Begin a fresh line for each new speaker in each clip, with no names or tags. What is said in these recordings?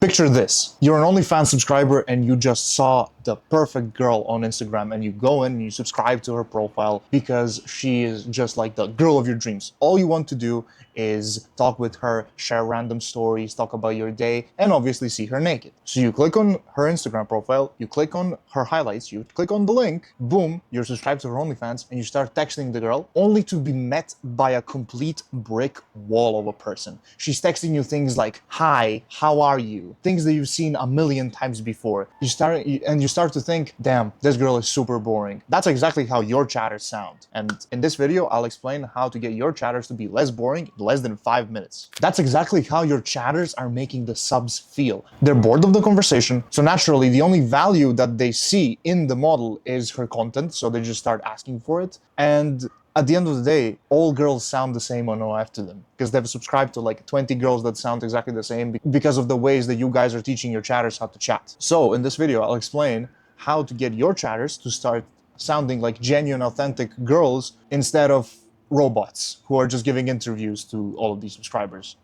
Picture this. You're an OnlyFans subscriber and you just saw the perfect girl on Instagram and you go in and you subscribe to her profile because she is just like the girl of your dreams. All you want to do is talk with her, share random stories, talk about your day, and obviously see her naked. So you click on her Instagram profile, you click on her highlights, you click on the link, boom, you're subscribed to her OnlyFans and you start texting the girl only to be met by a complete brick wall of a person. She's texting you things like, "Hi, how are you?" Things that you've seen a million times before. You start to think, damn, this girl is super boring. That's exactly how your chatters sound. And in this video, I'll explain how to get your chatters to be less boring in less than 5 minutes. That's exactly how your chatters are making the subs feel. They're bored of the conversation, so naturally the only value that they see in the model is her content, so they just start asking for it. And at the end of the day, all girls sound the same on OF to them because they've subscribed to like 20 girls that sound exactly the same because of the ways that you guys are teaching your chatters how to chat. So in this video, I'll explain how to get your chatters to start sounding like genuine, authentic girls instead of robots who are just giving interviews to all of these subscribers.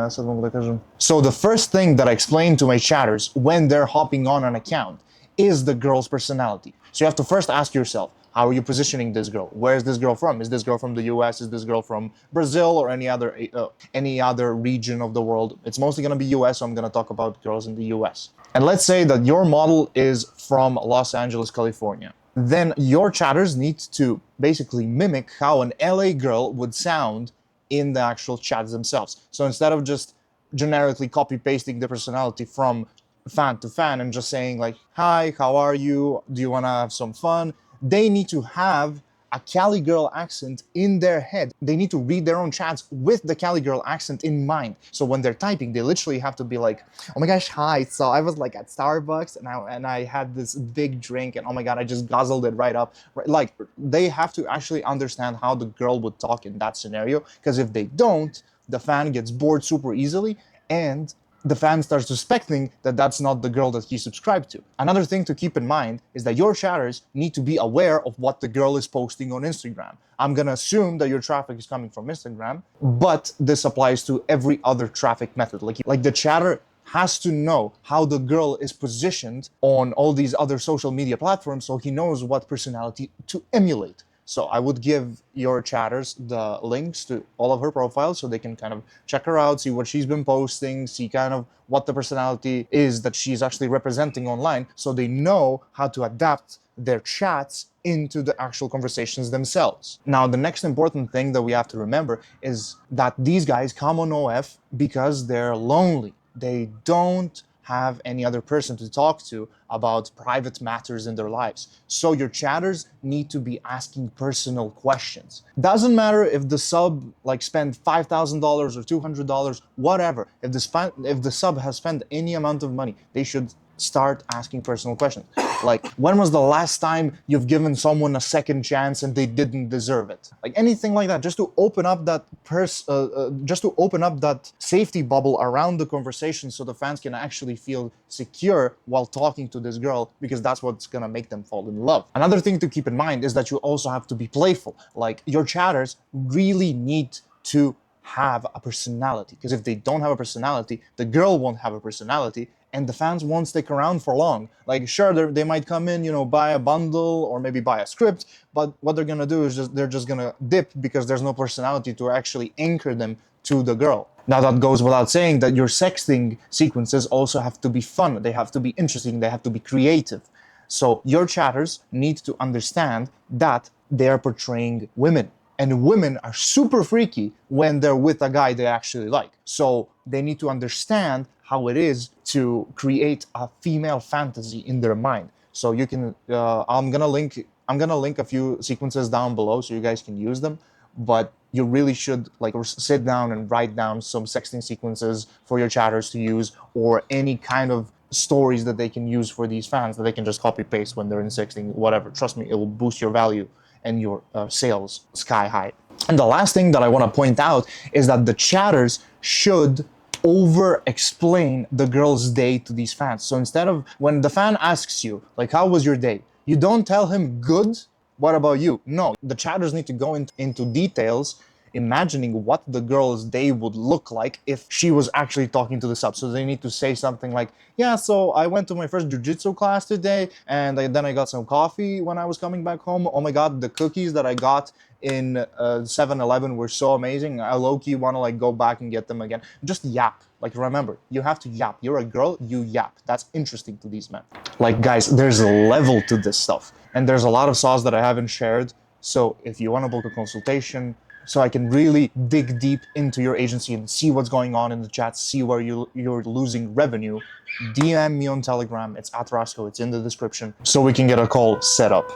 So the first thing that I explain to my chatters when they're hopping on an account is the girl's personality. So you have to first ask yourself, how are you positioning this girl? Where is this girl from? Is this girl from the US? Is this girl from Brazil or any other region of the world? It's mostly going to be US, so I'm going to talk about girls in the US. And let's say that your model is from Los Angeles, California. Then your chatters need to basically mimic how an LA girl would sound in the actual chats themselves. So instead of just generically copy-pasting the personality from fan to fan and just saying like, "Hi, how are you? Do you want to have some fun?" They need to have a Cali girl accent in their head. They need to read their own chats with the Cali girl accent in mind. So when they're typing, they literally have to be like, "Oh my gosh, hi, so I was like at Starbucks and I had this big drink and oh my God, I just guzzled it right up." Like they have to actually understand how the girl would talk in that scenario, because if they don't, the fan gets bored super easily and the fan starts suspecting that that's not the girl that he subscribed to. Another thing to keep in mind is that your chatters need to be aware of what the girl is posting on Instagram. I'm gonna assume that your traffic is coming from Instagram, but this applies to every other traffic method. Like the chatter has to know how the girl is positioned on all these other social media platforms so he knows what personality to emulate. So I would give your chatters the links to all of her profiles so they can kind of check her out, see what she's been posting, see kind of what the personality is that she's actually representing online, so they know how to adapt their chats into the actual conversations themselves. Now, the next important thing that we have to remember is that these guys come on OF because they're lonely. They don't have any other person to talk to about private matters in their lives. So your chatters need to be asking personal questions. Doesn't matter if the sub spent $5,000 or $200, whatever. If the sub has spent any amount of money, they should start asking personal questions. Like, when was the last time you've given someone a second chance and they didn't deserve it? Like anything like that, just to open up that safety bubble around the conversation so the fans can actually feel secure while talking to this girl, because that's what's gonna make them fall in love. Another thing to keep in mind is that you also have to be playful. Like, your chatters really need to have a personality, because if they don't have a personality, the girl won't have a personality and the fans won't stick around for long. Like, sure, they might come in, buy a bundle or maybe buy a script, but what they're gonna do is they're just gonna dip because there's no personality to actually anchor them to the girl. Now, that goes without saying that your sexting sequences also have to be fun, they have to be interesting, they have to be creative. So your chatters need to understand that they are portraying women. And women are super freaky when they're with a guy they actually like. So they need to understand how it is to create a female fantasy in their mind. So you can, I'm gonna link a few sequences down below so you guys can use them. But you really should sit down and write down some sexting sequences for your chatters to use, or any kind of stories that they can use for these fans that they can just copy paste when they're in sexting, whatever. Trust me, it will boost your value and your sales sky high. And the last thing that I want to point out is that the chatters should over-explain the girl's day to these fans. So instead of, when the fan asks you, like, "How was your day?" you don't tell him, "Good, what about you?" No, the chatters need to go into details imagining what the girl's day would look like if she was actually talking to the sub. So they need to say something like, yeah, so I went to my first jiu-jitsu class today, and then I got some coffee when I was coming back home. Oh my god, the cookies that I got in 7-Eleven were so amazing. I low-key want to like go back and get them again. Just yap. Like, remember, you have to yap. You're a girl, you yap. That's interesting to these men. Like, guys, there's a level to this stuff, and there's a lot of sauce that I haven't shared. So if you want to book a consultation, so I can really dig deep into your agency and see what's going on in the chat, see where you're losing revenue, DM me on Telegram. It's at Rastko. It's in the description, so we can get a call set up.